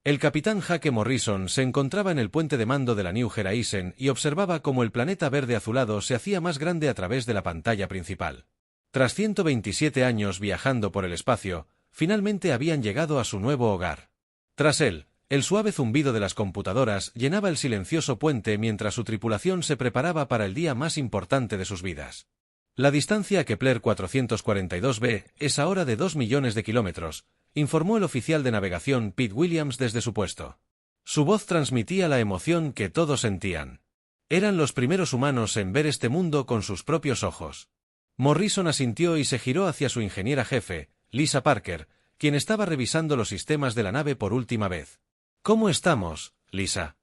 El capitán Jake Morrison se encontraba en el puente de mando de la New Horizon y observaba cómo el planeta verde azulado se hacía más grande a través de la pantalla principal. Tras 127 años viajando por el espacio, finalmente habían llegado a su nuevo hogar. Tras él, el suave zumbido de las computadoras llenaba el silencioso puente mientras su tripulación se preparaba para el día más importante de sus vidas. La distancia a Kepler 442b es ahora de 2 millones de kilómetros, informó el oficial de navegación Pete Williams desde su puesto. Su voz transmitía la emoción que todos sentían. Eran los primeros humanos en ver este mundo con sus propios ojos. Morrison asintió y se giró hacia su ingeniera jefe, Lisa Parker, quien estaba revisando los sistemas de la nave por última vez. «¿Cómo estamos, Lisa?»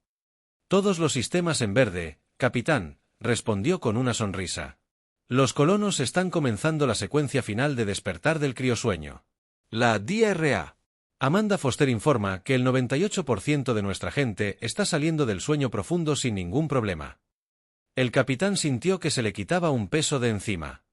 «Todos los sistemas en verde, capitán», respondió con una sonrisa. «Los colonos están comenzando la secuencia final de despertar del criosueño. La DRA. Amanda Foster informa que el 98% de nuestra gente está saliendo del sueño profundo sin ningún problema». El capitán sintió que se le quitaba un peso de encima.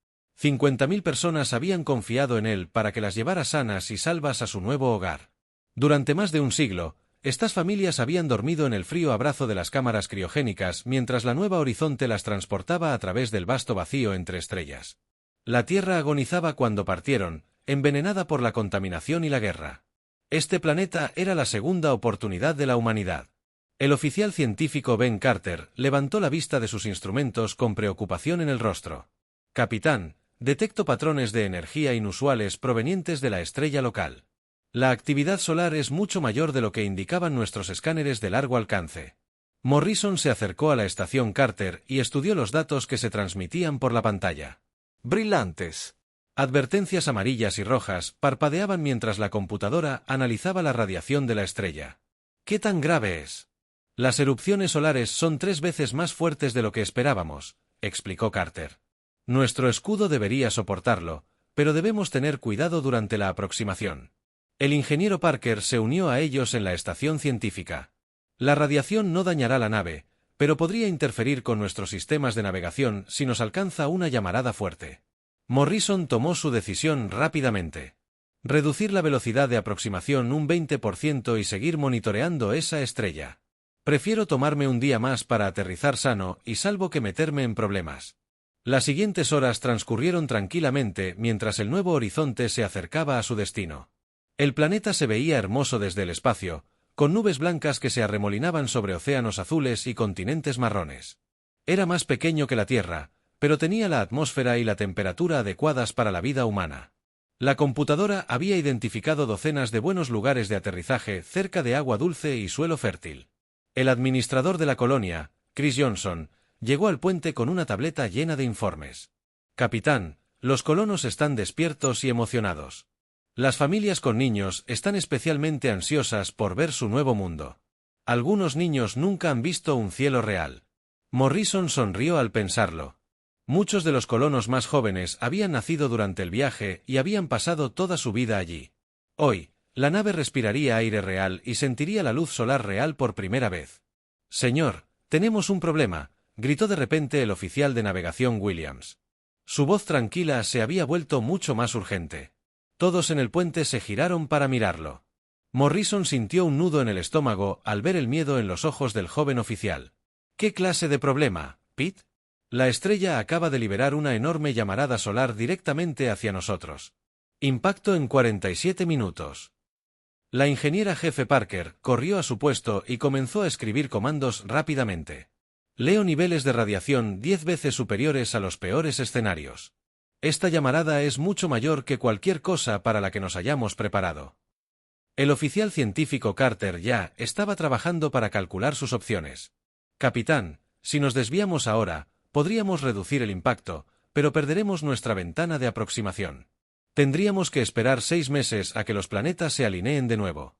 50.000 personas habían confiado en él para que las llevara sanas y salvas a su nuevo hogar. Durante más de un siglo, estas familias habían dormido en el frío abrazo de las cámaras criogénicas mientras la nueva Horizonte las transportaba a través del vasto vacío entre estrellas. La Tierra agonizaba cuando partieron, envenenada por la contaminación y la guerra. Este planeta era la segunda oportunidad de la humanidad. El oficial científico Ben Carter levantó la vista de sus instrumentos con preocupación en el rostro. «Capitán, detecto patrones de energía inusuales provenientes de la estrella local. La actividad solar es mucho mayor de lo que indicaban nuestros escáneres de largo alcance». Morrison se acercó a la estación Carter y estudió los datos que se transmitían por la pantalla. «Brillantes». Advertencias amarillas y rojas parpadeaban mientras la computadora analizaba la radiación de la estrella. «¿Qué tan grave es?» «Las erupciones solares son 3 veces más fuertes de lo que esperábamos», explicó Carter. «Nuestro escudo debería soportarlo, pero debemos tener cuidado durante la aproximación». El ingeniero Parker se unió a ellos en la estación científica. «La radiación no dañará la nave, pero podría interferir con nuestros sistemas de navegación si nos alcanza una llamarada fuerte». Morrison tomó su decisión rápidamente. Reducir la velocidad de aproximación un 20% y seguir monitoreando esa estrella. «Prefiero tomarme un día más para aterrizar sano y salvo que meterme en problemas». Las siguientes horas transcurrieron tranquilamente mientras el nuevo horizonte se acercaba a su destino. El planeta se veía hermoso desde el espacio, con nubes blancas que se arremolinaban sobre océanos azules y continentes marrones. Era más pequeño que la Tierra, pero tenía la atmósfera y la temperatura adecuadas para la vida humana. La computadora había identificado docenas de buenos lugares de aterrizaje cerca de agua dulce y suelo fértil. El administrador de la colonia, Chris Johnson, llegó al puente con una tableta llena de informes. «Capitán, los colonos están despiertos y emocionados. Las familias con niños están especialmente ansiosas por ver su nuevo mundo. Algunos niños nunca han visto un cielo real». Morrison sonrió al pensarlo. Muchos de los colonos más jóvenes habían nacido durante el viaje y habían pasado toda su vida allí. Hoy, la nave respiraría aire real y sentiría la luz solar real por primera vez. «Señor, tenemos un problema», gritó de repente el oficial de navegación Williams. Su voz tranquila se había vuelto mucho más urgente. Todos en el puente se giraron para mirarlo. Morrison sintió un nudo en el estómago al ver el miedo en los ojos del joven oficial. «¿Qué clase de problema, Pete?» «La estrella acaba de liberar una enorme llamarada solar directamente hacia nosotros. Impacto en 47 minutos». La ingeniera jefe Parker corrió a su puesto y comenzó a escribir comandos rápidamente. «Leo niveles de radiación 10 veces superiores a los peores escenarios. Esta llamarada es mucho mayor que cualquier cosa para la que nos hayamos preparado». El oficial científico Carter ya estaba trabajando para calcular sus opciones. «Capitán, si nos desviamos ahora, podríamos reducir el impacto, pero perderemos nuestra ventana de aproximación. Tendríamos que esperar 6 meses a que los planetas se alineen de nuevo».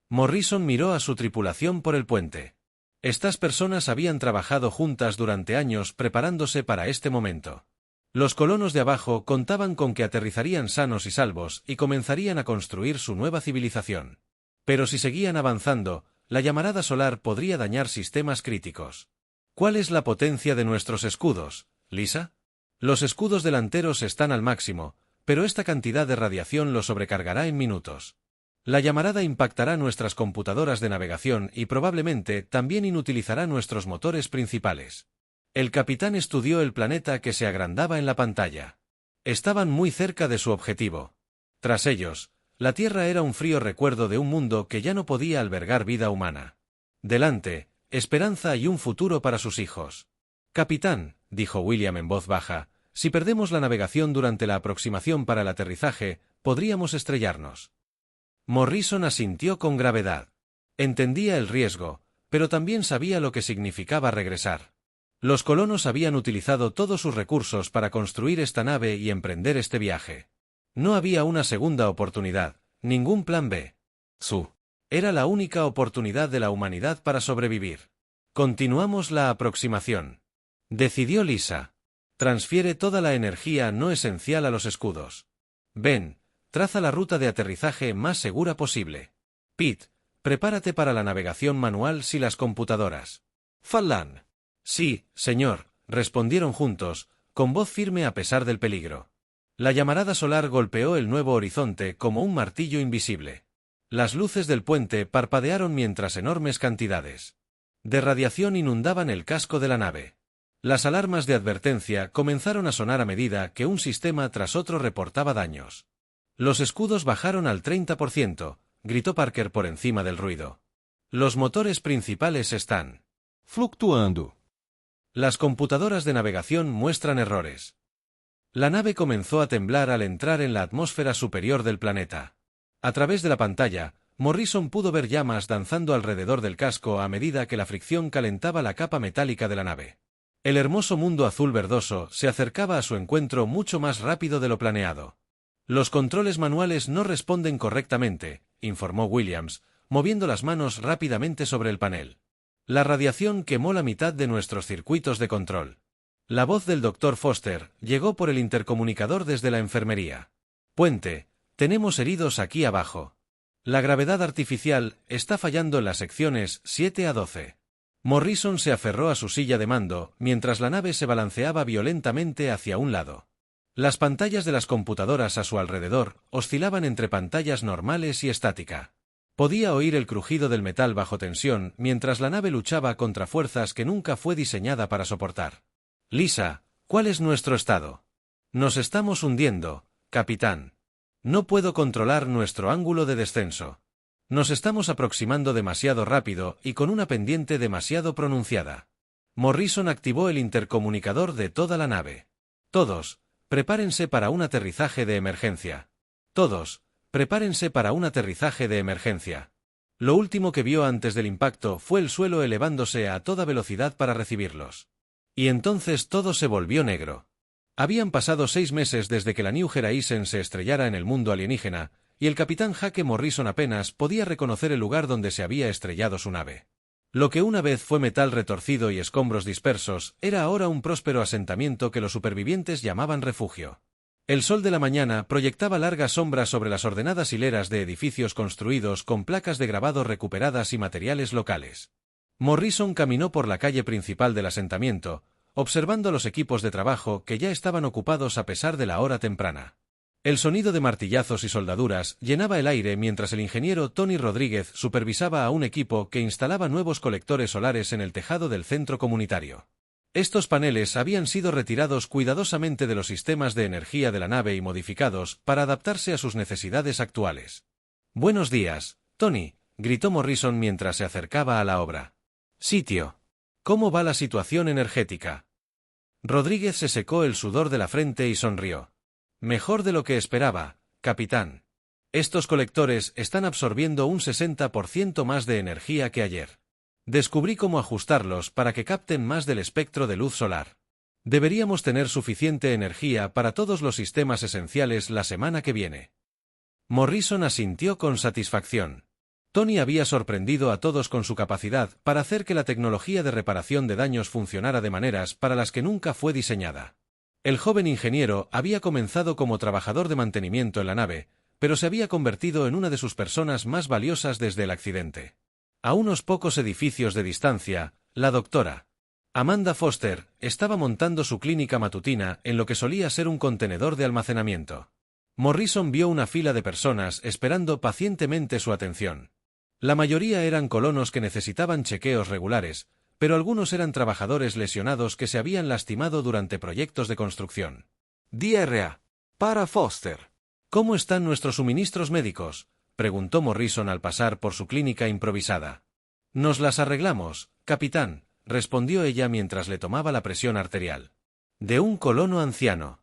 Morrison miró a su tripulación por el puente. Estas personas habían trabajado juntas durante años preparándose para este momento. Los colonos de abajo contaban con que aterrizarían sanos y salvos y comenzarían a construir su nueva civilización. Pero si seguían avanzando, la llamarada solar podría dañar sistemas críticos. «¿Cuál es la potencia de nuestros escudos, Lisa?» «Los escudos delanteros están al máximo, pero esta cantidad de radiación los sobrecargará en minutos». La llamarada impactará nuestras computadoras de navegación y probablemente también inutilizará nuestros motores principales. El capitán estudió el planeta que se agrandaba en la pantalla. Estaban muy cerca de su objetivo. Tras ellos, la Tierra era un frío recuerdo de un mundo que ya no podía albergar vida humana. Delante, esperanza y un futuro para sus hijos. Capitán, dijo William en voz baja, si perdemos la navegación durante la aproximación para el aterrizaje, podríamos estrellarnos. Morrison asintió con gravedad. Entendía el riesgo, pero también sabía lo que significaba regresar. Los colonos habían utilizado todos sus recursos para construir esta nave y emprender este viaje. No había una segunda oportunidad, ningún plan B. Era la única oportunidad de la humanidad para sobrevivir. Continuamos la aproximación. Decidió Lisa. Transfiere toda la energía no esencial a los escudos. Ben, traza la ruta de aterrizaje más segura posible. Pete, prepárate para la navegación manual si las computadoras. Fallon. Sí, señor, respondieron juntos, con voz firme a pesar del peligro. La llamarada solar golpeó el nuevo horizonte como un martillo invisible. Las luces del puente parpadearon mientras enormes cantidades de radiación inundaban el casco de la nave. Las alarmas de advertencia comenzaron a sonar a medida que un sistema tras otro reportaba daños. Los escudos bajaron al 30%, gritó Parker por encima del ruido. Los motores principales están fluctuando. Las computadoras de navegación muestran errores. La nave comenzó a temblar al entrar en la atmósfera superior del planeta. A través de la pantalla, Morrison pudo ver llamas danzando alrededor del casco a medida que la fricción calentaba la capa metálica de la nave. El hermoso mundo azul verdoso se acercaba a su encuentro mucho más rápido de lo planeado. Los controles manuales no responden correctamente, informó Williams, moviendo las manos rápidamente sobre el panel. La radiación quemó la mitad de nuestros circuitos de control. La voz del Dr. Foster llegó por el intercomunicador desde la enfermería. Puente, tenemos heridos aquí abajo. La gravedad artificial está fallando en las secciones 7 a 12. Morrison se aferró a su silla de mando, mientras la nave se balanceaba violentamente hacia un lado. Las pantallas de las computadoras a su alrededor oscilaban entre pantallas normales y estática. Podía oír el crujido del metal bajo tensión mientras la nave luchaba contra fuerzas que nunca fue diseñada para soportar. Lisa, ¿cuál es nuestro estado? Nos estamos hundiendo, capitán. No puedo controlar nuestro ángulo de descenso. Nos estamos aproximando demasiado rápido y con una pendiente demasiado pronunciada. Morrison activó el intercomunicador de toda la nave. Todos, prepárense para un aterrizaje de emergencia. Todos, prepárense para un aterrizaje de emergencia. Lo último que vio antes del impacto fue el suelo elevándose a toda velocidad para recibirlos. Y entonces todo se volvió negro. Habían pasado 6 meses desde que la New Horizon se estrellara en el mundo alienígena, y el capitán Jake Morrison apenas podía reconocer el lugar donde se había estrellado su nave. Lo que una vez fue metal retorcido y escombros dispersos, era ahora un próspero asentamiento que los supervivientes llamaban refugio. El sol de la mañana proyectaba largas sombras sobre las ordenadas hileras de edificios construidos con placas de grabado recuperadas y materiales locales. Morrison caminó por la calle principal del asentamiento, observando los equipos de trabajo que ya estaban ocupados a pesar de la hora temprana. El sonido de martillazos y soldaduras llenaba el aire mientras el ingeniero Tony Rodríguez supervisaba a un equipo que instalaba nuevos colectores solares en el tejado del centro comunitario. Estos paneles habían sido retirados cuidadosamente de los sistemas de energía de la nave y modificados para adaptarse a sus necesidades actuales. «Buenos días, Tony», gritó Morrison mientras se acercaba a la obra. «Sitio. ¿Cómo va la situación energética?» Rodríguez se secó el sudor de la frente y sonrió. «Mejor de lo que esperaba, capitán. Estos colectores están absorbiendo un 60% más de energía que ayer. Descubrí cómo ajustarlos para que capten más del espectro de luz solar. Deberíamos tener suficiente energía para todos los sistemas esenciales la semana que viene». Morrison asintió con satisfacción. Tony había sorprendido a todos con su capacidad para hacer que la tecnología de reparación de daños funcionara de maneras para las que nunca fue diseñada. El joven ingeniero había comenzado como trabajador de mantenimiento en la nave, pero se había convertido en una de sus personas más valiosas desde el accidente. A unos pocos edificios de distancia, la doctora Amanda Foster estaba montando su clínica matutina en lo que solía ser un contenedor de almacenamiento. Morrison vio una fila de personas esperando pacientemente su atención. La mayoría eran colonos que necesitaban chequeos regulares, pero algunos eran trabajadores lesionados que se habían lastimado durante proyectos de construcción. DRA. Para Foster. ¿Cómo están nuestros suministros médicos?, preguntó Morrison al pasar por su clínica improvisada. Nos las arreglamos, capitán, respondió ella mientras le tomaba la presión arterial. De un colono anciano.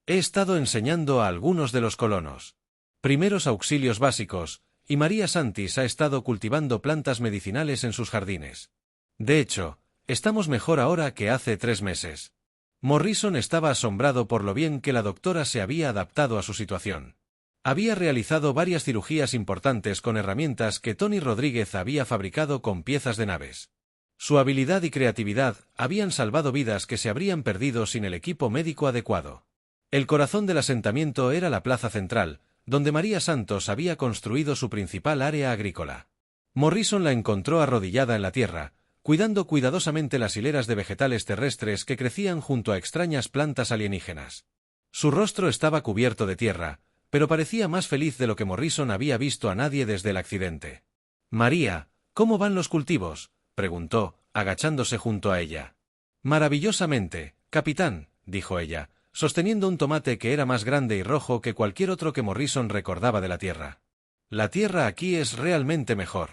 He estado enseñando a algunos de los colonos primeros auxilios básicos, y María Santis ha estado cultivando plantas medicinales en sus jardines. De hecho, estamos mejor ahora que hace 3 meses. Morrison estaba asombrado por lo bien que la doctora se había adaptado a su situación. Había realizado varias cirugías importantes con herramientas que Tony Rodríguez había fabricado con piezas de naves. Su habilidad y creatividad habían salvado vidas que se habrían perdido sin el equipo médico adecuado. El corazón del asentamiento era la plaza central, donde María Santos había construido su principal área agrícola. Morrison la encontró arrodillada en la tierra, cuidando cuidadosamente las hileras de vegetales terrestres que crecían junto a extrañas plantas alienígenas. Su rostro estaba cubierto de tierra, pero parecía más feliz de lo que Morrison había visto a nadie desde el accidente. «María, ¿cómo van los cultivos?», preguntó, agachándose junto a ella. «Maravillosamente, capitán», dijo ella, sosteniendo un tomate que era más grande y rojo que cualquier otro que Morrison recordaba de la tierra. «La tierra aquí es realmente mejor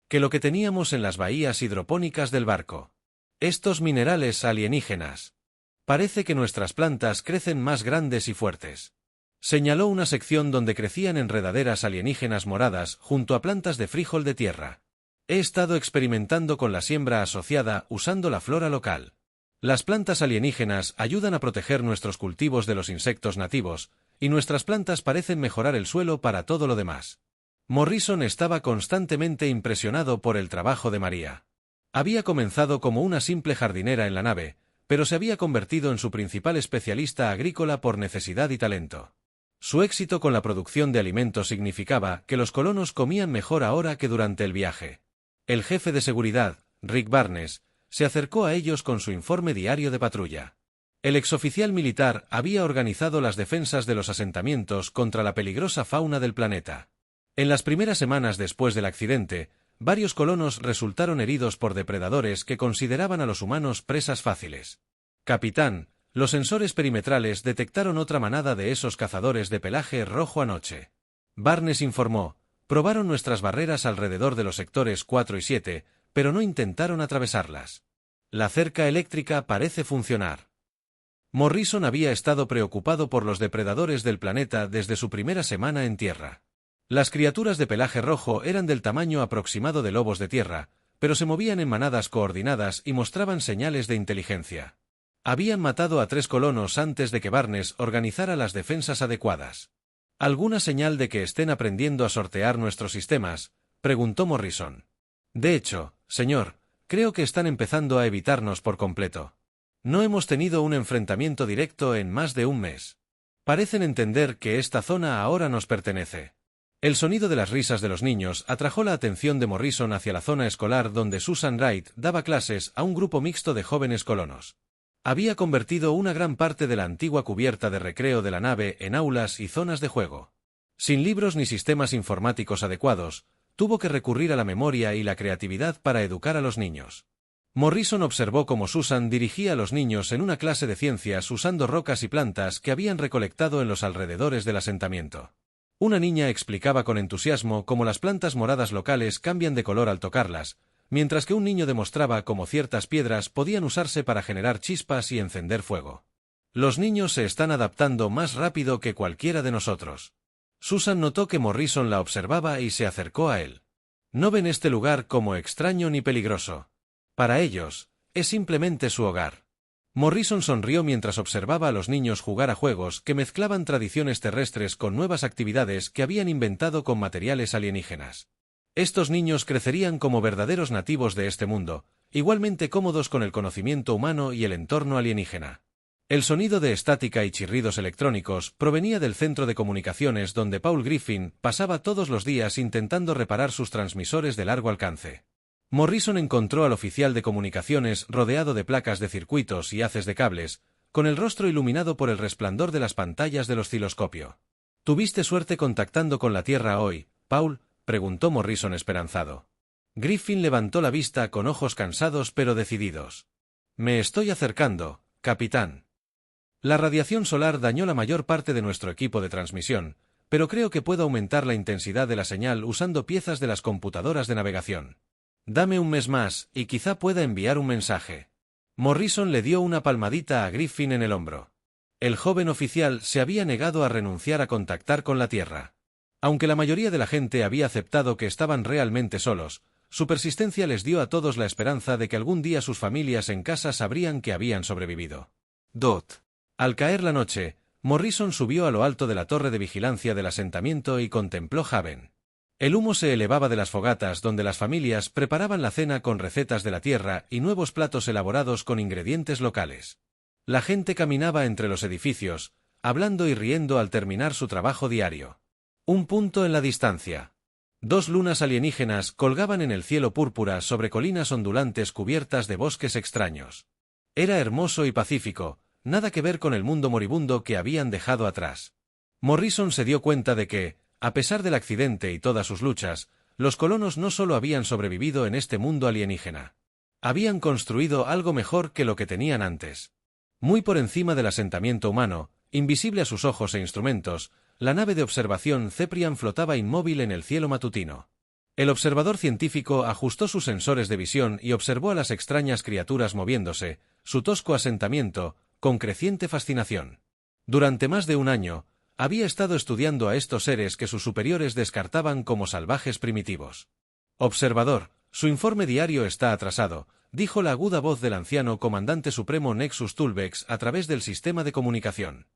que lo que teníamos en las bahías hidropónicas del barco. Estos minerales alienígenas. Parece que nuestras plantas crecen más grandes y fuertes». Señaló una sección donde crecían enredaderas alienígenas moradas junto a plantas de frijol de tierra. He estado experimentando con la siembra asociada usando la flora local. Las plantas alienígenas ayudan a proteger nuestros cultivos de los insectos nativos, y nuestras plantas parecen mejorar el suelo para todo lo demás. Morrison estaba constantemente impresionado por el trabajo de María. Había comenzado como una simple jardinera en la nave, pero se había convertido en su principal especialista agrícola por necesidad y talento. Su éxito con la producción de alimentos significaba que los colonos comían mejor ahora que durante el viaje. El jefe de seguridad, Rick Barnes, se acercó a ellos con su informe diario de patrulla. El exoficial militar había organizado las defensas de los asentamientos contra la peligrosa fauna del planeta. En las primeras semanas después del accidente, varios colonos resultaron heridos por depredadores que consideraban a los humanos presas fáciles. «Capitán, los sensores perimetrales detectaron otra manada de esos cazadores de pelaje rojo anoche», Barnes informó. «Probaron nuestras barreras alrededor de los sectores 4 y 7, pero no intentaron atravesarlas. La cerca eléctrica parece funcionar». Morrison había estado preocupado por los depredadores del planeta desde su primera semana en tierra. Las criaturas de pelaje rojo eran del tamaño aproximado de lobos de tierra, pero se movían en manadas coordinadas y mostraban señales de inteligencia. Habían matado a 3 colonos antes de que Barnes organizara las defensas adecuadas. ¿Alguna señal de que estén aprendiendo a sortear nuestros sistemas?, preguntó Morrison. «De hecho, señor, creo que están empezando a evitarnos por completo. No hemos tenido un enfrentamiento directo en más de un mes. Parecen entender que esta zona ahora nos pertenece». El sonido de las risas de los niños atrajo la atención de Morrison hacia la zona escolar donde Susan Wright daba clases a un grupo mixto de jóvenes colonos. Había convertido una gran parte de la antigua cubierta de recreo de la nave en aulas y zonas de juego. Sin libros ni sistemas informáticos adecuados, tuvo que recurrir a la memoria y la creatividad para educar a los niños. Morrison observó cómo Susan dirigía a los niños en una clase de ciencias usando rocas y plantas que habían recolectado en los alrededores del asentamiento. Una niña explicaba con entusiasmo cómo las plantas moradas locales cambian de color al tocarlas, mientras que un niño demostraba cómo ciertas piedras podían usarse para generar chispas y encender fuego. «Los niños se están adaptando más rápido que cualquiera de nosotros». Susan notó que Morrison la observaba y se acercó a él. «No ven este lugar como extraño ni peligroso. Para ellos, es simplemente su hogar». Morrison sonrió mientras observaba a los niños jugar a juegos que mezclaban tradiciones terrestres con nuevas actividades que habían inventado con materiales alienígenas. Estos niños crecerían como verdaderos nativos de este mundo, igualmente cómodos con el conocimiento humano y el entorno alienígena. El sonido de estática y chirridos electrónicos provenía del centro de comunicaciones donde Paul Griffin pasaba todos los días intentando reparar sus transmisores de largo alcance. Morrison encontró al oficial de comunicaciones rodeado de placas de circuitos y haces de cables, con el rostro iluminado por el resplandor de las pantallas del osciloscopio. ¿Tuviste suerte contactando con la Tierra hoy, Paul?, preguntó Morrison esperanzado. Griffin levantó la vista con ojos cansados pero decididos. Me estoy acercando, capitán. La radiación solar dañó la mayor parte de nuestro equipo de transmisión, pero creo que puedo aumentar la intensidad de la señal usando piezas de las computadoras de navegación. Dame un mes más, y quizá pueda enviar un mensaje. Morrison le dio una palmadita a Griffin en el hombro. El joven oficial se había negado a renunciar a contactar con la Tierra. Aunque la mayoría de la gente había aceptado que estaban realmente solos, su persistencia les dio a todos la esperanza de que algún día sus familias en casa sabrían que habían sobrevivido. Al caer la noche, Morrison subió a lo alto de la torre de vigilancia del asentamiento y contempló Haven. El humo se elevaba de las fogatas donde las familias preparaban la cena con recetas de la tierra y nuevos platos elaborados con ingredientes locales. La gente caminaba entre los edificios, hablando y riendo al terminar su trabajo diario. Un punto en la distancia. 2 lunas alienígenas colgaban en el cielo púrpura sobre colinas ondulantes cubiertas de bosques extraños. Era hermoso y pacífico, nada que ver con el mundo moribundo que habían dejado atrás. Morrison se dio cuenta de que, a pesar del accidente y todas sus luchas, los colonos no solo habían sobrevivido en este mundo alienígena. Habían construido algo mejor que lo que tenían antes. Muy por encima del asentamiento humano, invisible a sus ojos e instrumentos, la nave de observación Ceprian flotaba inmóvil en el cielo matutino. El observador científico ajustó sus sensores de visión y observó a las extrañas criaturas moviéndose, su tosco asentamiento, con creciente fascinación. Durante más de un año, había estado estudiando a estos seres que sus superiores descartaban como salvajes primitivos. Observador, su informe diario está atrasado, dijo la aguda voz del anciano comandante supremo Nexus Tulbex a través del sistema de comunicación.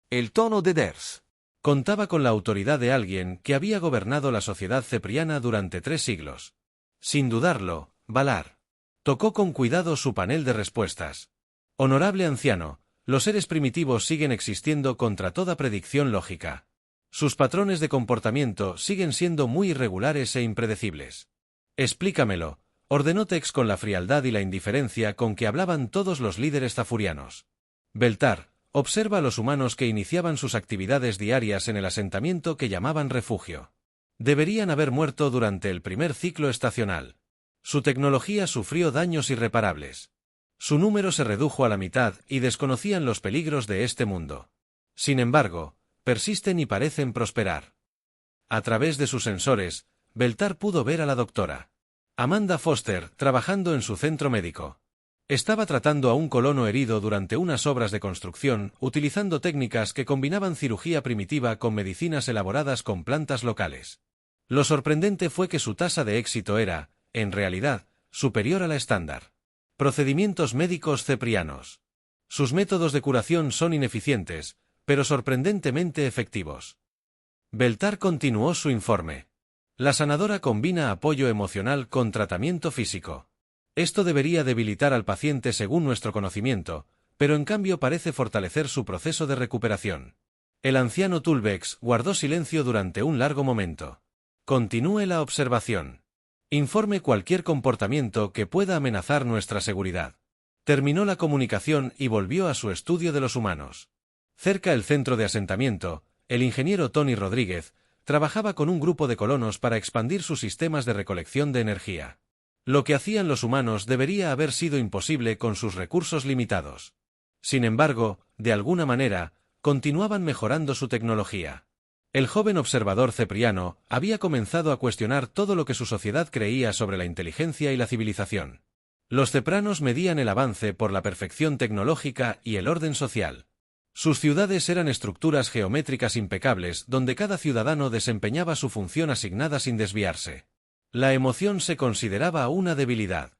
El tono de Ders. Contaba con la autoridad de alguien que había gobernado la sociedad cepriana durante 3 siglos. Sin dudarlo, Valar. Tocó con cuidado su panel de respuestas. Honorable anciano, los seres primitivos siguen existiendo contra toda predicción lógica. Sus patrones de comportamiento siguen siendo muy irregulares e impredecibles. Explícamelo, ordenó Tex con la frialdad y la indiferencia con que hablaban todos los líderes zafurianos. Beltar, observa a los humanos que iniciaban sus actividades diarias en el asentamiento que llamaban refugio. Deberían haber muerto durante el primer ciclo estacional. Su tecnología sufrió daños irreparables. Su número se redujo a la mitad y desconocían los peligros de este mundo. Sin embargo, persisten y parecen prosperar. A través de sus sensores, Beltar pudo ver a la doctora Amanda Foster trabajando en su centro médico. Estaba tratando a un colono herido durante unas obras de construcción, utilizando técnicas que combinaban cirugía primitiva con medicinas elaboradas con plantas locales. Lo sorprendente fue que su tasa de éxito era, en realidad, superior a la estándar. Procedimientos médicos ceprianos. Sus métodos de curación son ineficientes, pero sorprendentemente efectivos. Beltar continuó su informe. La sanadora combina apoyo emocional con tratamiento físico. Esto debería debilitar al paciente según nuestro conocimiento, pero en cambio parece fortalecer su proceso de recuperación. El anciano Tulbex guardó silencio durante un largo momento. Continúe la observación. Informe cualquier comportamiento que pueda amenazar nuestra seguridad. Terminó la comunicación y volvió a su estudio de los humanos. Cerca del centro de asentamiento, el ingeniero Tony Rodríguez trabajaba con un grupo de colonos para expandir sus sistemas de recolección de energía. Lo que hacían los humanos debería haber sido imposible con sus recursos limitados. Sin embargo, de alguna manera, continuaban mejorando su tecnología. El joven observador cepriano había comenzado a cuestionar todo lo que su sociedad creía sobre la inteligencia y la civilización. Los cepranos medían el avance por la perfección tecnológica y el orden social. Sus ciudades eran estructuras geométricas impecables donde cada ciudadano desempeñaba su función asignada sin desviarse. La emoción se consideraba una debilidad.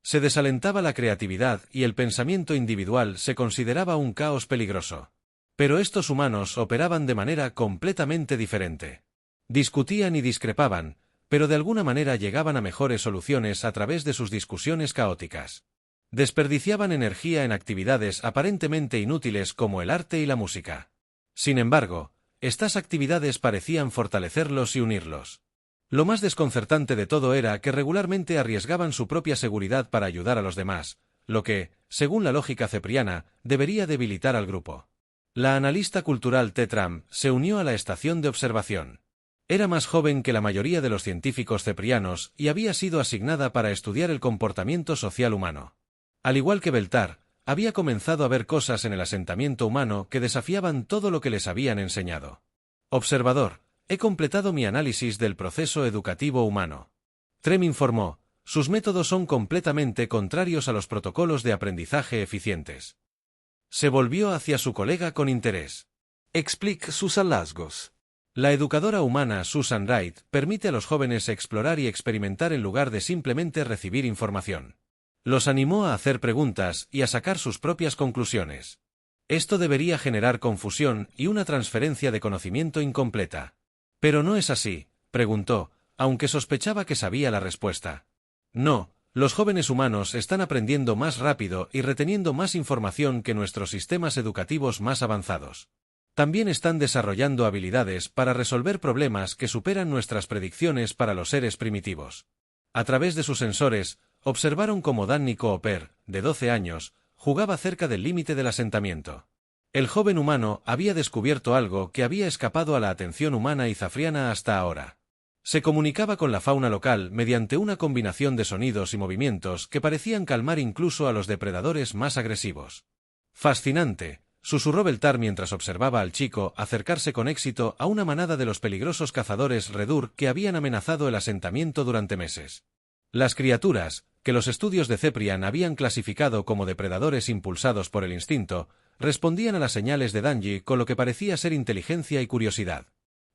Se desalentaba la creatividad y el pensamiento individual se consideraba un caos peligroso. Pero estos humanos operaban de manera completamente diferente. Discutían y discrepaban, pero de alguna manera llegaban a mejores soluciones a través de sus discusiones caóticas. Desperdiciaban energía en actividades aparentemente inútiles como el arte y la música. Sin embargo, estas actividades parecían fortalecerlos y unirlos. Lo más desconcertante de todo era que regularmente arriesgaban su propia seguridad para ayudar a los demás, lo que, según la lógica cepriana, debería debilitar al grupo. La analista cultural Tetram se unió a la estación de observación. Era más joven que la mayoría de los científicos ceprianos y había sido asignada para estudiar el comportamiento social humano. Al igual que Beltar, había comenzado a ver cosas en el asentamiento humano que desafiaban todo lo que les habían enseñado. Observador, he completado mi análisis del proceso educativo humano. Trem informó, sus métodos son completamente contrarios a los protocolos de aprendizaje eficientes. Se volvió hacia su colega con interés. Explique sus hallazgos. La educadora humana Susan Wright permite a los jóvenes explorar y experimentar en lugar de simplemente recibir información. Los animó a hacer preguntas y a sacar sus propias conclusiones. Esto debería generar confusión y una transferencia de conocimiento incompleta. ¿Pero no es así?, preguntó, aunque sospechaba que sabía la respuesta. No, los jóvenes humanos están aprendiendo más rápido y reteniendo más información que nuestros sistemas educativos más avanzados. También están desarrollando habilidades para resolver problemas que superan nuestras predicciones para los seres primitivos. A través de sus sensores, observaron cómo Danny Cooper, de 12 años, jugaba cerca del límite del asentamiento. El joven humano había descubierto algo que había escapado a la atención humana y zafriana hasta ahora. Se comunicaba con la fauna local mediante una combinación de sonidos y movimientos que parecían calmar incluso a los depredadores más agresivos. Fascinante, susurró Beltar mientras observaba al chico acercarse con éxito a una manada de los peligrosos cazadores Redur que habían amenazado el asentamiento durante meses. Las criaturas, que los estudios de Ceprian habían clasificado como depredadores impulsados por el instinto, respondían a las señales de Danji con lo que parecía ser inteligencia y curiosidad.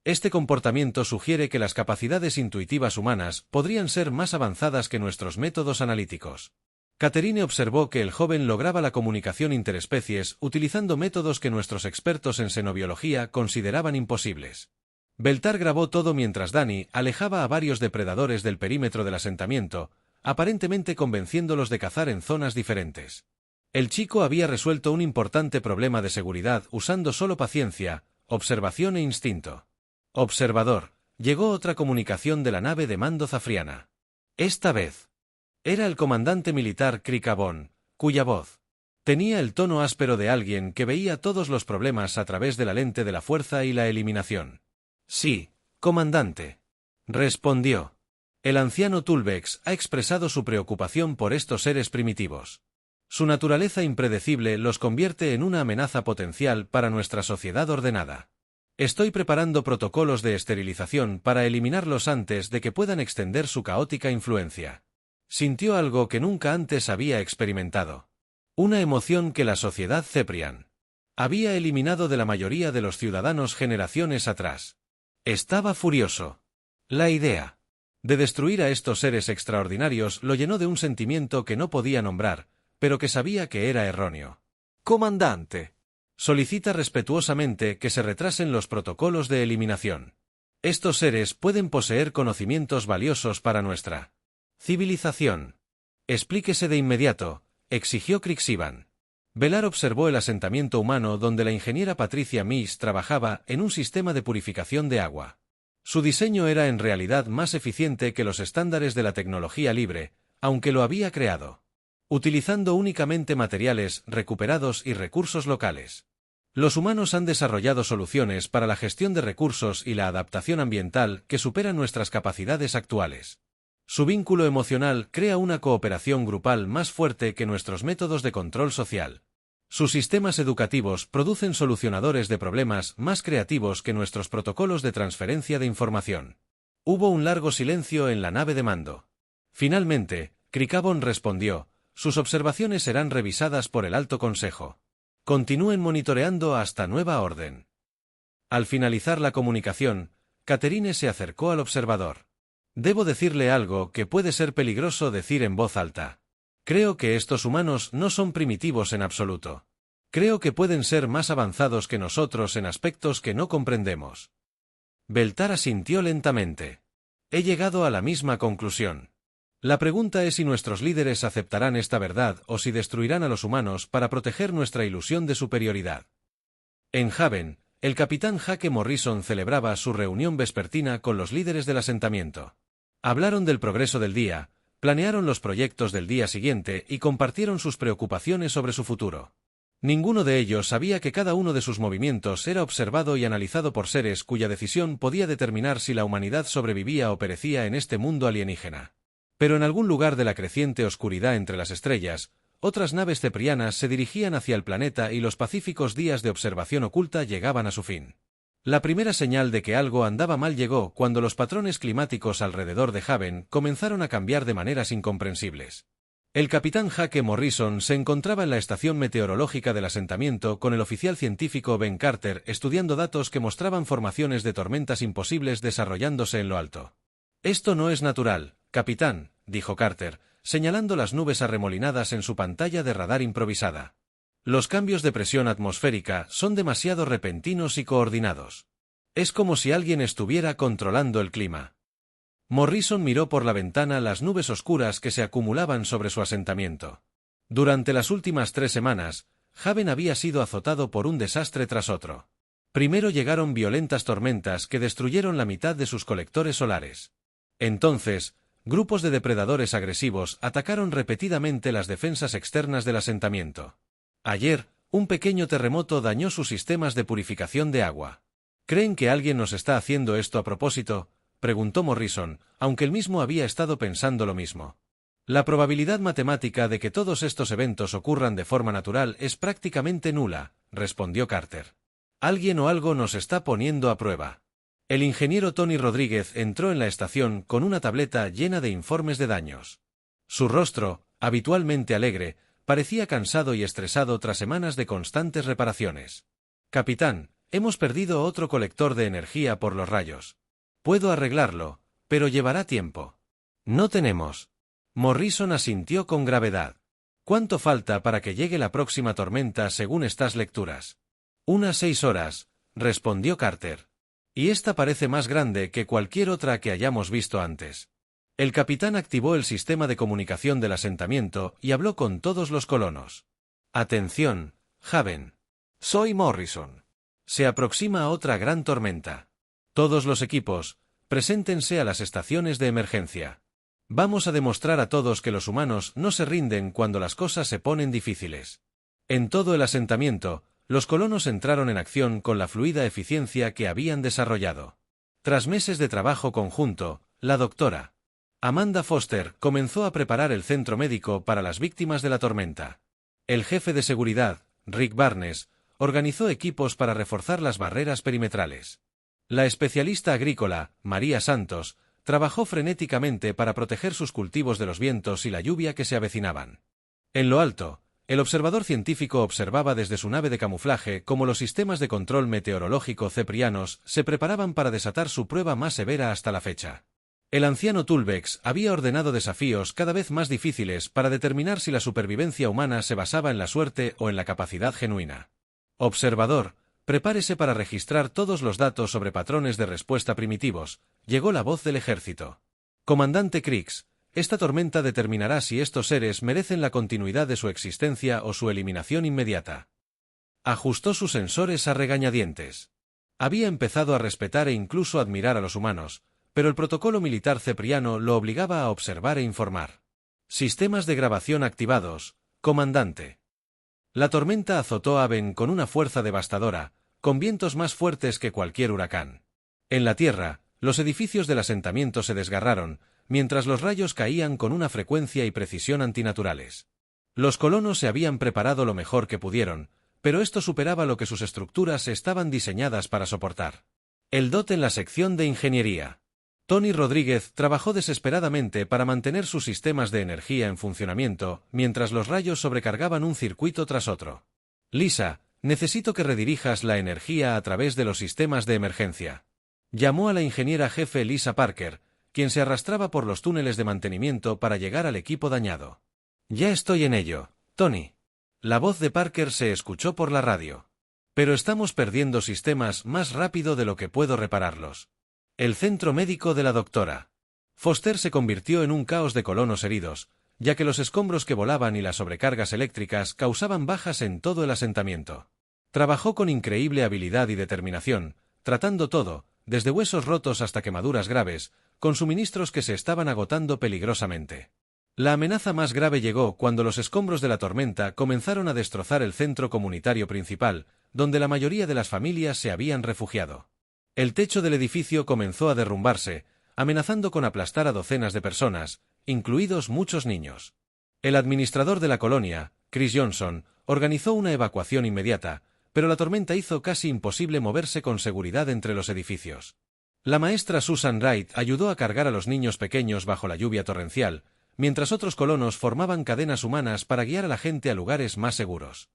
Este comportamiento sugiere que las capacidades intuitivas humanas podrían ser más avanzadas que nuestros métodos analíticos. Catherine observó que el joven lograba la comunicación interespecies utilizando métodos que nuestros expertos en xenobiología consideraban imposibles. Beltar grabó todo mientras Danny alejaba a varios depredadores del perímetro del asentamiento, aparentemente convenciéndolos de cazar en zonas diferentes. El chico había resuelto un importante problema de seguridad usando solo paciencia, observación e instinto. Observador, llegó otra comunicación de la nave de mando zafriana. Esta vez era el comandante militar Krikabon, cuya voz tenía el tono áspero de alguien que veía todos los problemas a través de la lente de la fuerza y la eliminación. Sí, comandante, respondió. El anciano Tulbex ha expresado su preocupación por estos seres primitivos. Su naturaleza impredecible los convierte en una amenaza potencial para nuestra sociedad ordenada. Estoy preparando protocolos de esterilización para eliminarlos antes de que puedan extender su caótica influencia. Sintió algo que nunca antes había experimentado. Una emoción que la sociedad Ceprian había eliminado de la mayoría de los ciudadanos generaciones atrás. Estaba furioso. La idea de destruir a estos seres extraordinarios lo llenó de un sentimiento que no podía nombrar, pero que sabía que era erróneo. Comandante, solicita respetuosamente que se retrasen los protocolos de eliminación. Estos seres pueden poseer conocimientos valiosos para nuestra civilización. Explíquese de inmediato, exigió Crixivan. Velar observó el asentamiento humano donde la ingeniera Patricia Miss trabajaba en un sistema de purificación de agua. Su diseño era en realidad más eficiente que los estándares de la tecnología libre, aunque lo había creado utilizando únicamente materiales recuperados y recursos locales. Los humanos han desarrollado soluciones para la gestión de recursos y la adaptación ambiental que superan nuestras capacidades actuales. Su vínculo emocional crea una cooperación grupal más fuerte que nuestros métodos de control social. Sus sistemas educativos producen solucionadores de problemas más creativos que nuestros protocolos de transferencia de información. Hubo un largo silencio en la nave de mando. Finalmente, Krikabon respondió: sus observaciones serán revisadas por el Alto Consejo. Continúen monitoreando hasta nueva orden. Al finalizar la comunicación, Catherine se acercó al observador. Debo decirle algo que puede ser peligroso decir en voz alta. Creo que estos humanos no son primitivos en absoluto. Creo que pueden ser más avanzados que nosotros en aspectos que no comprendemos. Beltar asintió lentamente. He llegado a la misma conclusión. La pregunta es si nuestros líderes aceptarán esta verdad o si destruirán a los humanos para proteger nuestra ilusión de superioridad. En Haven, el capitán Jake Morrison celebraba su reunión vespertina con los líderes del asentamiento. Hablaron del progreso del día, planearon los proyectos del día siguiente y compartieron sus preocupaciones sobre su futuro. Ninguno de ellos sabía que cada uno de sus movimientos era observado y analizado por seres cuya decisión podía determinar si la humanidad sobrevivía o perecía en este mundo alienígena. Pero en algún lugar de la creciente oscuridad entre las estrellas, otras naves ceprianas se dirigían hacia el planeta y los pacíficos días de observación oculta llegaban a su fin. La primera señal de que algo andaba mal llegó cuando los patrones climáticos alrededor de Haven comenzaron a cambiar de maneras incomprensibles. El capitán Jake Morrison se encontraba en la estación meteorológica del asentamiento con el oficial científico Ben Carter estudiando datos que mostraban formaciones de tormentas imposibles desarrollándose en lo alto. «Esto no es natural, capitán», dijo Carter, señalando las nubes arremolinadas en su pantalla de radar improvisada. «Los cambios de presión atmosférica son demasiado repentinos y coordinados. Es como si alguien estuviera controlando el clima». Morrison miró por la ventana las nubes oscuras que se acumulaban sobre su asentamiento. Durante las últimas 3 semanas, Haven había sido azotado por un desastre tras otro. Primero llegaron violentas tormentas que destruyeron la mitad de sus colectores solares. Entonces, grupos de depredadores agresivos atacaron repetidamente las defensas externas del asentamiento. Ayer, un pequeño terremoto dañó sus sistemas de purificación de agua. ¿Creen que alguien nos está haciendo esto a propósito?, preguntó Morrison, aunque él mismo había estado pensando lo mismo. La probabilidad matemática de que todos estos eventos ocurran de forma natural es prácticamente nula, respondió Carter. Alguien o algo nos está poniendo a prueba. El ingeniero Tony Rodríguez entró en la estación con una tableta llena de informes de daños. Su rostro, habitualmente alegre, parecía cansado y estresado tras semanas de constantes reparaciones. «Capitán, hemos perdido otro colector de energía por los rayos. Puedo arreglarlo, pero llevará tiempo». «No tenemos». Morrison asintió con gravedad. «¿Cuánto falta para que llegue la próxima tormenta según estas lecturas?» «Unas 6 horas», respondió Carter. «Y esta parece más grande que cualquier otra que hayamos visto antes». El capitán activó el sistema de comunicación del asentamiento y habló con todos los colonos. «Atención, Haven. Soy Morrison. Se aproxima otra gran tormenta. Todos los equipos, preséntense a las estaciones de emergencia. Vamos a demostrar a todos que los humanos no se rinden cuando las cosas se ponen difíciles». En todo el asentamiento, los colonos entraron en acción con la fluida eficiencia que habían desarrollado. Tras meses de trabajo conjunto, la doctora Amanda Foster comenzó a preparar el centro médico para las víctimas de la tormenta. El jefe de seguridad, Rick Barnes, organizó equipos para reforzar las barreras perimetrales. La especialista agrícola, María Santos, trabajó frenéticamente para proteger sus cultivos de los vientos y la lluvia que se avecinaban. En lo alto, el observador científico observaba desde su nave de camuflaje cómo los sistemas de control meteorológico ceprianos se preparaban para desatar su prueba más severa hasta la fecha. El anciano Tulbex había ordenado desafíos cada vez más difíciles para determinar si la supervivencia humana se basaba en la suerte o en la capacidad genuina. «Observador, prepárese para registrar todos los datos sobre patrones de respuesta primitivos», llegó la voz del ejército. «Comandante Kriegs, esta tormenta determinará si estos seres merecen la continuidad de su existencia o su eliminación inmediata». Ajustó sus sensores a regañadientes. Había empezado a respetar e incluso admirar a los humanos, pero el protocolo militar cepriano lo obligaba a observar e informar. «Sistemas de grabación activados, comandante». La tormenta azotó a Haven con una fuerza devastadora, con vientos más fuertes que cualquier huracán. En la tierra, los edificios del asentamiento se desgarraron, mientras los rayos caían con una frecuencia y precisión antinaturales. Los colonos se habían preparado lo mejor que pudieron, pero esto superaba lo que sus estructuras estaban diseñadas para soportar. El DOT en la sección de ingeniería. Tony Rodríguez trabajó desesperadamente para mantener sus sistemas de energía en funcionamiento, mientras los rayos sobrecargaban un circuito tras otro. «Lisa, necesito que redirijas la energía a través de los sistemas de emergencia». Llamó a la ingeniera jefe Lisa Parker, quien se arrastraba por los túneles de mantenimiento para llegar al equipo dañado. «Ya estoy en ello, Tony». La voz de Parker se escuchó por la radio. «Pero estamos perdiendo sistemas más rápido de lo que puedo repararlos». El centro médico de la doctora Foster se convirtió en un caos de colonos heridos, ya que los escombros que volaban y las sobrecargas eléctricas causaban bajas en todo el asentamiento. Trabajó con increíble habilidad y determinación, tratando todo, desde huesos rotos hasta quemaduras graves, con suministros que se estaban agotando peligrosamente. La amenaza más grave llegó cuando los escombros de la tormenta comenzaron a destrozar el centro comunitario principal, donde la mayoría de las familias se habían refugiado. El techo del edificio comenzó a derrumbarse, amenazando con aplastar a docenas de personas, incluidos muchos niños. El administrador de la colonia, Chris Johnson, organizó una evacuación inmediata, pero la tormenta hizo casi imposible moverse con seguridad entre los edificios. La maestra Susan Wright ayudó a cargar a los niños pequeños bajo la lluvia torrencial, mientras otros colonos formaban cadenas humanas para guiar a la gente a lugares más seguros.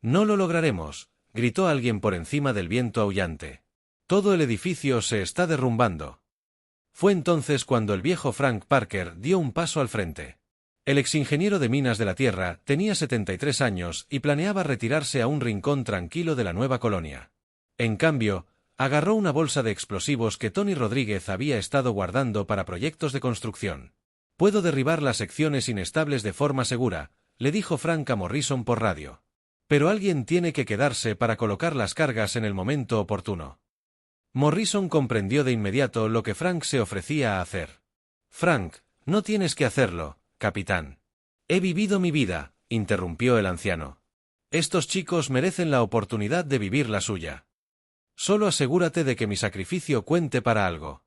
«No lo lograremos», gritó alguien por encima del viento aullante. «Todo el edificio se está derrumbando». Fue entonces cuando el viejo Frank Parker dio un paso al frente. El exingeniero de minas de la Tierra tenía 73 años y planeaba retirarse a un rincón tranquilo de la nueva colonia. En cambio, agarró una bolsa de explosivos que Tony Rodríguez había estado guardando para proyectos de construcción. «Puedo derribar las secciones inestables de forma segura», le dijo Frank a Morrison por radio. «Pero alguien tiene que quedarse para colocar las cargas en el momento oportuno». Morrison comprendió de inmediato lo que Frank se ofrecía a hacer. «Frank, no tienes que hacerlo, capitán». «He vivido mi vida», interrumpió el anciano. «Estos chicos merecen la oportunidad de vivir la suya. Solo asegúrate de que mi sacrificio cuente para algo».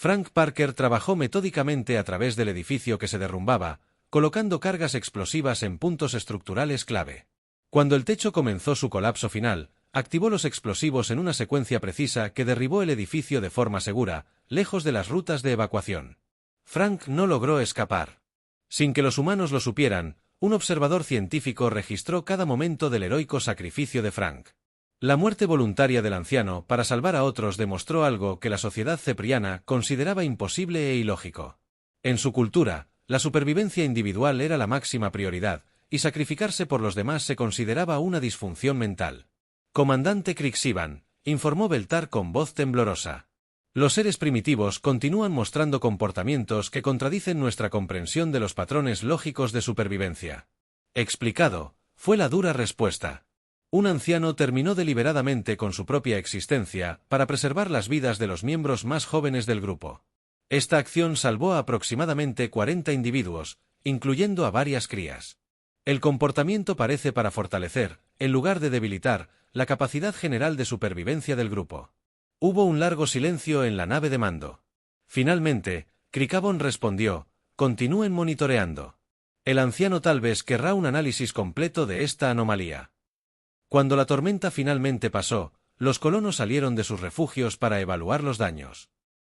Frank Parker trabajó metódicamente a través del edificio que se derrumbaba, colocando cargas explosivas en puntos estructurales clave. Cuando el techo comenzó su colapso final, activó los explosivos en una secuencia precisa que derribó el edificio de forma segura, lejos de las rutas de evacuación. Frank no logró escapar. Sin que los humanos lo supieran, un observador científico registró cada momento del heroico sacrificio de Frank. La muerte voluntaria del anciano para salvar a otros demostró algo que la sociedad cepriana consideraba imposible e ilógico. En su cultura, la supervivencia individual era la máxima prioridad, y sacrificarse por los demás se consideraba una disfunción mental. «Comandante Crixivan», informó Beltar con voz temblorosa. «Los seres primitivos continúan mostrando comportamientos que contradicen nuestra comprensión de los patrones lógicos de supervivencia». «Explicado», fue la dura respuesta. Un anciano terminó deliberadamente con su propia existencia para preservar las vidas de los miembros más jóvenes del grupo. Esta acción salvó a aproximadamente 40 individuos, incluyendo a varias crías. El comportamiento parece para fortalecer, en lugar de debilitar, la capacidad general de supervivencia del grupo. Hubo un largo silencio en la nave de mando. Finalmente, Krikabon respondió: «Continúen monitoreando. El anciano tal vez querrá un análisis completo de esta anomalía». Cuando la tormenta finalmente pasó, los colonos salieron de sus refugios para evaluar los daños.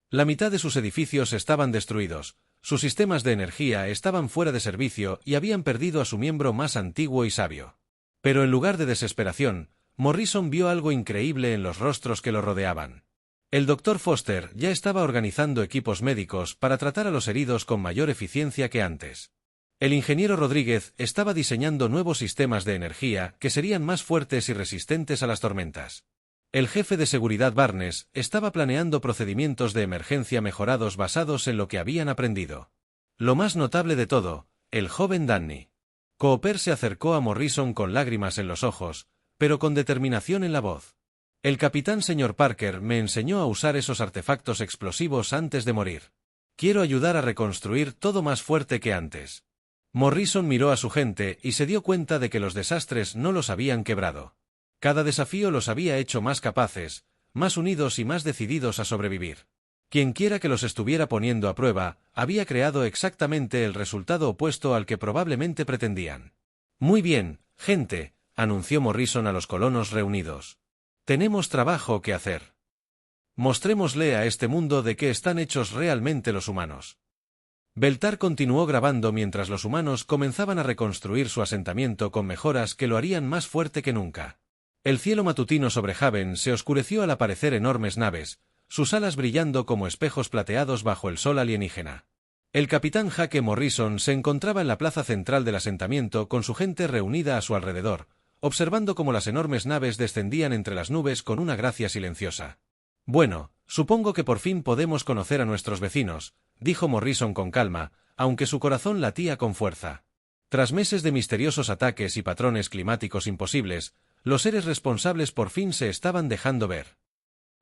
La mitad de sus edificios estaban destruidos, sus sistemas de energía estaban fuera de servicio y habían perdido a su miembro más antiguo y sabio. Pero en lugar de desesperación, Morrison vio algo increíble en los rostros que lo rodeaban. El Dr. Foster ya estaba organizando equipos médicos para tratar a los heridos con mayor eficiencia que antes. El ingeniero Rodríguez estaba diseñando nuevos sistemas de energía que serían más fuertes y resistentes a las tormentas. El jefe de seguridad Barnes estaba planeando procedimientos de emergencia mejorados basados en lo que habían aprendido. Lo más notable de todo, el joven Danny Cooper se acercó a Morrison con lágrimas en los ojos, pero con determinación en la voz. «El capitán señor Parker me enseñó a usar esos artefactos explosivos antes de morir. Quiero ayudar a reconstruir todo más fuerte que antes». Morrison miró a su gente y se dio cuenta de que los desastres no los habían quebrado. Cada desafío los había hecho más capaces, más unidos y más decididos a sobrevivir. Quienquiera que los estuviera poniendo a prueba, había creado exactamente el resultado opuesto al que probablemente pretendían. «Muy bien, gente», anunció Morrison a los colonos reunidos. «Tenemos trabajo que hacer. Mostrémosle a este mundo de qué están hechos realmente los humanos». Beltar continuó grabando mientras los humanos comenzaban a reconstruir su asentamiento con mejoras que lo harían más fuerte que nunca. El cielo matutino sobre Haven se oscureció al aparecer enormes naves, sus alas brillando como espejos plateados bajo el sol alienígena. El capitán Jake Morrison se encontraba en la plaza central del asentamiento con su gente reunida a su alrededor, observando cómo las enormes naves descendían entre las nubes con una gracia silenciosa. «Bueno, supongo que por fin podemos conocer a nuestros vecinos», dijo Morrison con calma, aunque su corazón latía con fuerza. Tras meses de misteriosos ataques y patrones climáticos imposibles, los seres responsables por fin se estaban dejando ver.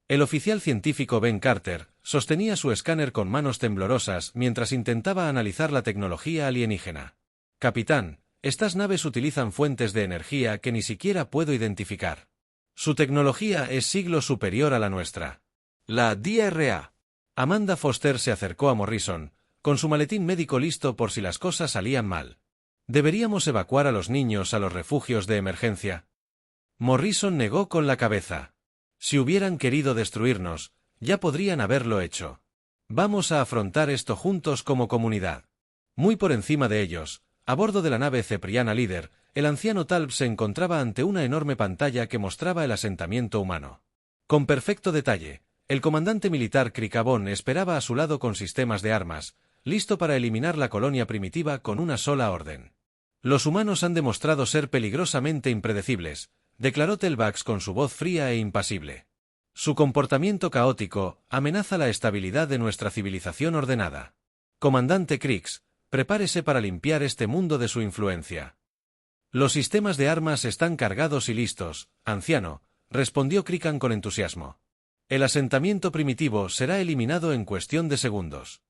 El oficial científico Ben Carter, Sostenía su escáner con manos temblorosas mientras intentaba analizar la tecnología alienígena. Capitán, estas naves utilizan fuentes de energía que ni siquiera puedo identificar. Su tecnología es siglos superior a la nuestra. La DRA. Amanda Foster se acercó a Morrison, con su maletín médico listo por si las cosas salían mal. ¿Deberíamos evacuar a los niños a los refugios de emergencia? Morrison negó con la cabeza. Si hubieran querido destruirnos, ya podrían haberlo hecho. Vamos a afrontar esto juntos como comunidad. Muy por encima de ellos, a bordo de la nave Cepriana Líder, el anciano Talb se encontraba ante una enorme pantalla que mostraba el asentamiento humano. Con perfecto detalle, el comandante militar Krikabon esperaba a su lado con sistemas de armas, listo para eliminar la colonia primitiva con una sola orden. Los humanos han demostrado ser peligrosamente impredecibles, declaró Telvax con su voz fría e impasible. Su comportamiento caótico amenaza la estabilidad de nuestra civilización ordenada. Comandante Krix, prepárese para limpiar este mundo de su influencia. Los sistemas de armas están cargados y listos, anciano, respondió Krikan con entusiasmo. El asentamiento primitivo será eliminado en cuestión de segundos.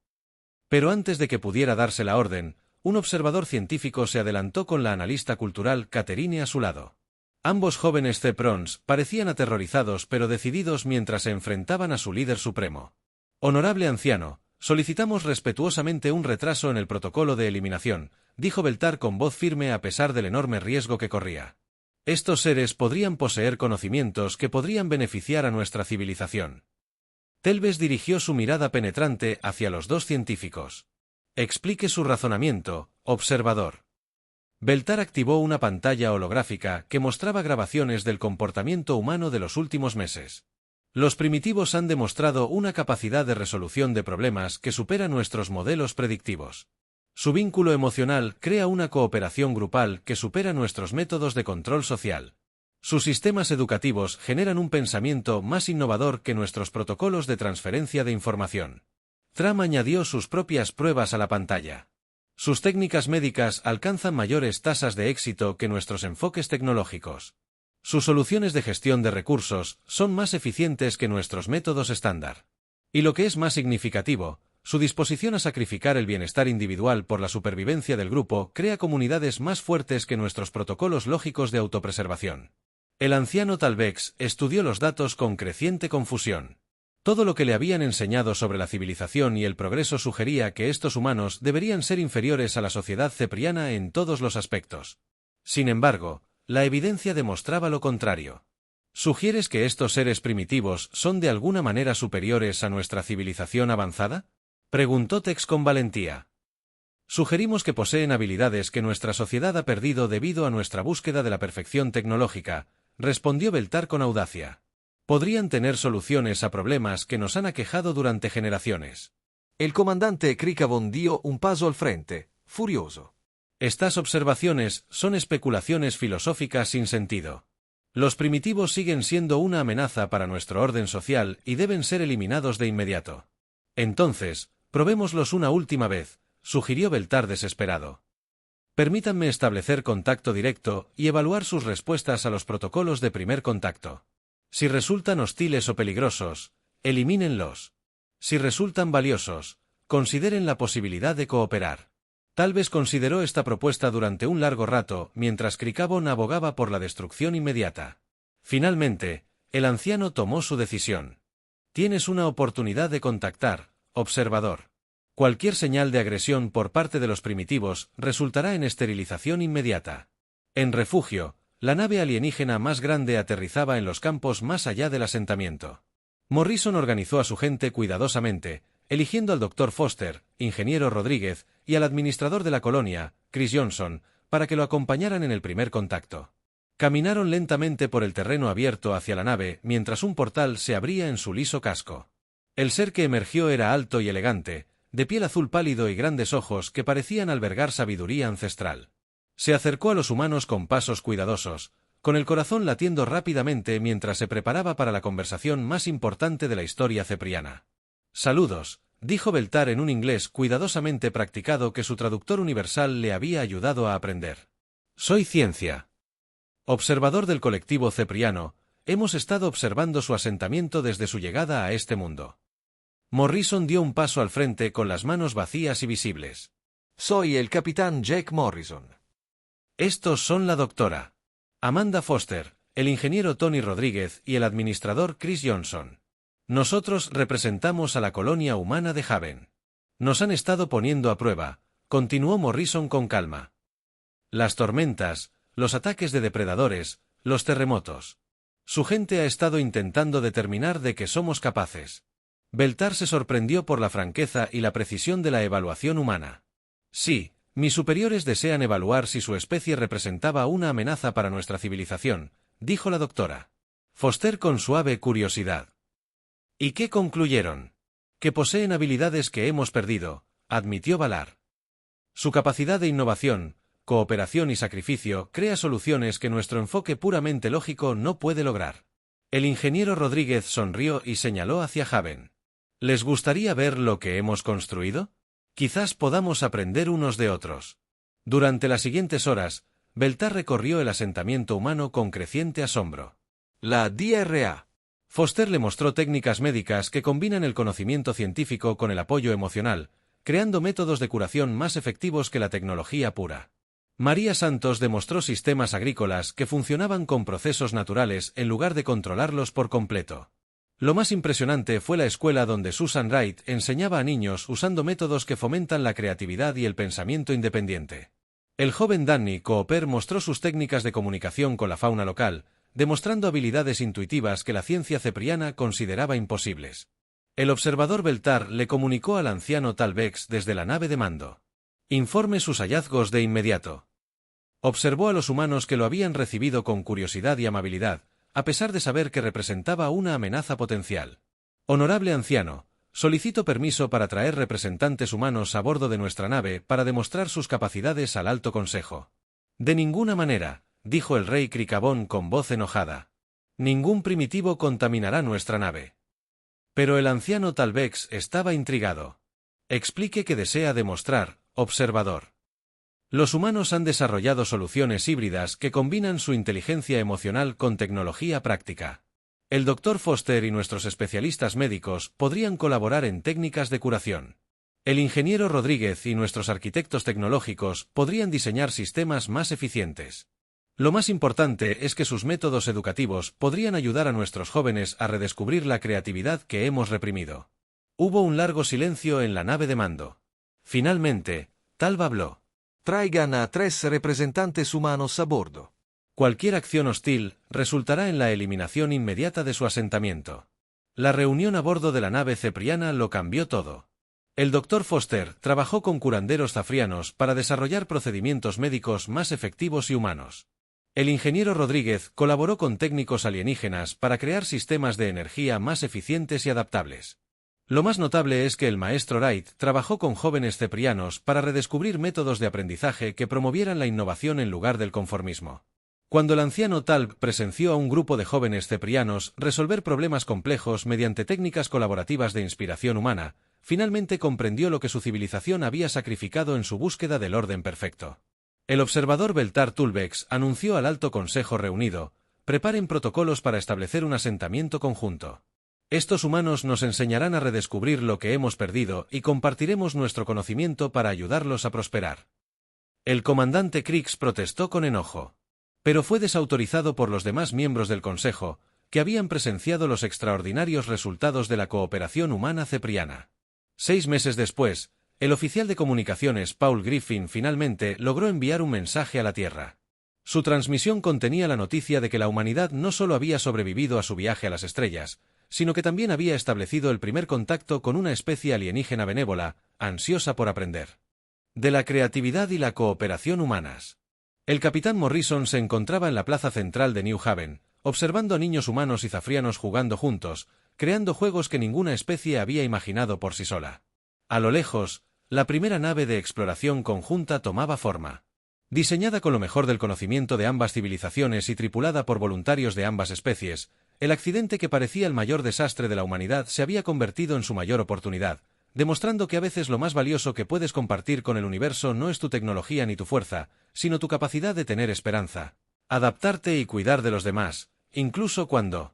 Pero antes de que pudiera darse la orden, un observador científico se adelantó con la analista cultural Caterine a su lado. Ambos jóvenes Ceprons parecían aterrorizados pero decididos mientras se enfrentaban a su líder supremo. Honorable anciano, solicitamos respetuosamente un retraso en el protocolo de eliminación, dijo Beltar con voz firme a pesar del enorme riesgo que corría. Estos seres podrían poseer conocimientos que podrían beneficiar a nuestra civilización. Telves dirigió su mirada penetrante hacia los dos científicos. Explique su razonamiento, observador. Beltar activó una pantalla holográfica que mostraba grabaciones del comportamiento humano de los últimos meses. Los primitivos han demostrado una capacidad de resolución de problemas que supera nuestros modelos predictivos. Su vínculo emocional crea una cooperación grupal que supera nuestros métodos de control social. Sus sistemas educativos generan un pensamiento más innovador que nuestros protocolos de transferencia de información. Tram añadió sus propias pruebas a la pantalla. Sus técnicas médicas alcanzan mayores tasas de éxito que nuestros enfoques tecnológicos. Sus soluciones de gestión de recursos son más eficientes que nuestros métodos estándar. Y lo que es más significativo, su disposición a sacrificar el bienestar individual por la supervivencia del grupo crea comunidades más fuertes que nuestros protocolos lógicos de autopreservación. El anciano Talvex estudió los datos con creciente confusión. Todo lo que le habían enseñado sobre la civilización y el progreso sugería que estos humanos deberían ser inferiores a la sociedad cepriana en todos los aspectos. Sin embargo, la evidencia demostraba lo contrario. ¿Sugieres que estos seres primitivos son de alguna manera superiores a nuestra civilización avanzada? Preguntó Tex con valentía. Sugerimos que poseen habilidades que nuestra sociedad ha perdido debido a nuestra búsqueda de la perfección tecnológica, respondió Beltar con audacia. Podrían tener soluciones a problemas que nos han aquejado durante generaciones. El comandante Krikabon dio un paso al frente, furioso. Estas observaciones son especulaciones filosóficas sin sentido. Los primitivos siguen siendo una amenaza para nuestro orden social y deben ser eliminados de inmediato. Entonces, probémoslos una última vez, sugirió Beltar desesperado. Permítanme establecer contacto directo y evaluar sus respuestas a los protocolos de primer contacto. Si resultan hostiles o peligrosos, elimínenlos. Si resultan valiosos, consideren la posibilidad de cooperar. Tal vez consideró esta propuesta durante un largo rato mientras Krikabon abogaba por la destrucción inmediata. Finalmente, el anciano tomó su decisión. Tienes una oportunidad de contactar, observador. Cualquier señal de agresión por parte de los primitivos resultará en esterilización inmediata. En refugio, la nave alienígena más grande aterrizaba en los campos más allá del asentamiento. Morrison organizó a su gente cuidadosamente, eligiendo al Dr. Foster, ingeniero Rodríguez, y al administrador de la colonia, Chris Johnson, para que lo acompañaran en el primer contacto. Caminaron lentamente por el terreno abierto hacia la nave mientras un portal se abría en su liso casco. El ser que emergió era alto y elegante, de piel azul pálido y grandes ojos que parecían albergar sabiduría ancestral. Se acercó a los humanos con pasos cuidadosos, con el corazón latiendo rápidamente mientras se preparaba para la conversación más importante de la historia cepriana. Saludos, dijo Beltar en un inglés cuidadosamente practicado que su traductor universal le había ayudado a aprender. Soy Ciencia. Observador del colectivo cepriano, hemos estado observando su asentamiento desde su llegada a este mundo. Morrison dio un paso al frente con las manos vacías y visibles. Soy el capitán Jack Morrison. Estos son la doctora Amanda Foster, el ingeniero Tony Rodríguez y el administrador Chris Johnson. Nosotros representamos a la colonia humana de Haven. Nos han estado poniendo a prueba, continuó Morrison con calma. Las tormentas, los ataques de depredadores, los terremotos. Su gente ha estado intentando determinar de qué somos capaces. Beltar se sorprendió por la franqueza y la precisión de la evaluación humana. Sí, mis superiores desean evaluar si su especie representaba una amenaza para nuestra civilización, dijo la doctora Foster con suave curiosidad. ¿Y qué concluyeron? Que poseen habilidades que hemos perdido, admitió Valar. Su capacidad de innovación, cooperación y sacrificio crea soluciones que nuestro enfoque puramente lógico no puede lograr. El ingeniero Rodríguez sonrió y señaló hacia Haven. ¿Les gustaría ver lo que hemos construido? Quizás podamos aprender unos de otros. Durante las siguientes horas, Beltar recorrió el asentamiento humano con creciente asombro. La DRA. Foster le mostró técnicas médicas que combinan el conocimiento científico con el apoyo emocional, creando métodos de curación más efectivos que la tecnología pura. María Santos demostró sistemas agrícolas que funcionaban con procesos naturales en lugar de controlarlos por completo. Lo más impresionante fue la escuela donde Susan Wright enseñaba a niños usando métodos que fomentan la creatividad y el pensamiento independiente. El joven Danny Cooper mostró sus técnicas de comunicación con la fauna local, demostrando habilidades intuitivas que la ciencia cepriana consideraba imposibles. El observador Beltar le comunicó al anciano Talvex desde la nave de mando. Informe sus hallazgos de inmediato. Observó a los humanos que lo habían recibido con curiosidad y amabilidad, a pesar de saber que representaba una amenaza potencial. Honorable anciano, solicito permiso para traer representantes humanos a bordo de nuestra nave para demostrar sus capacidades al Alto Consejo. De ninguna manera, dijo el rey Cricabón con voz enojada. Ningún primitivo contaminará nuestra nave. Pero el anciano Talvex estaba intrigado. Explique qué desea demostrar, observador. Los humanos han desarrollado soluciones híbridas que combinan su inteligencia emocional con tecnología práctica. El Dr. Foster y nuestros especialistas médicos podrían colaborar en técnicas de curación. El ingeniero Rodríguez y nuestros arquitectos tecnológicos podrían diseñar sistemas más eficientes. Lo más importante es que sus métodos educativos podrían ayudar a nuestros jóvenes a redescubrir la creatividad que hemos reprimido. Hubo un largo silencio en la nave de mando. Finalmente, Talva habló. Traigan a 3 representantes humanos a bordo. Cualquier acción hostil resultará en la eliminación inmediata de su asentamiento. La reunión a bordo de la nave cepriana lo cambió todo. El Dr. Foster trabajó con curanderos zafrianos para desarrollar procedimientos médicos más efectivos y humanos. El ingeniero Rodríguez colaboró con técnicos alienígenas para crear sistemas de energía más eficientes y adaptables. Lo más notable es que el maestro Wright trabajó con jóvenes ceprianos para redescubrir métodos de aprendizaje que promovieran la innovación en lugar del conformismo. Cuando el anciano Talb presenció a un grupo de jóvenes ceprianos resolver problemas complejos mediante técnicas colaborativas de inspiración humana, finalmente comprendió lo que su civilización había sacrificado en su búsqueda del orden perfecto. El observador Beltar Tulbex anunció al Alto Consejo reunido: preparen protocolos para establecer un asentamiento conjunto. Estos humanos nos enseñarán a redescubrir lo que hemos perdido y compartiremos nuestro conocimiento para ayudarlos a prosperar. El comandante Crix protestó con enojo, pero fue desautorizado por los demás miembros del Consejo, que habían presenciado los extraordinarios resultados de la cooperación humana cepriana. 6 meses después, el oficial de comunicaciones Paul Griffin finalmente logró enviar un mensaje a la Tierra. Su transmisión contenía la noticia de que la humanidad no solo había sobrevivido a su viaje a las estrellas, sino que también había establecido el primer contacto con una especie alienígena benévola, ansiosa por aprender. De la creatividad y la cooperación humanas. El capitán Morrison se encontraba en la plaza central de New Haven, observando a niños humanos y zafrianos jugando juntos, creando juegos que ninguna especie había imaginado por sí sola. A lo lejos, la primera nave de exploración conjunta tomaba forma. Diseñada con lo mejor del conocimiento de ambas civilizaciones y tripulada por voluntarios de ambas especies, el accidente que parecía el mayor desastre de la humanidad se había convertido en su mayor oportunidad, demostrando que a veces lo más valioso que puedes compartir con el universo no es tu tecnología ni tu fuerza, sino tu capacidad de tener esperanza, adaptarte y cuidar de los demás, incluso cuando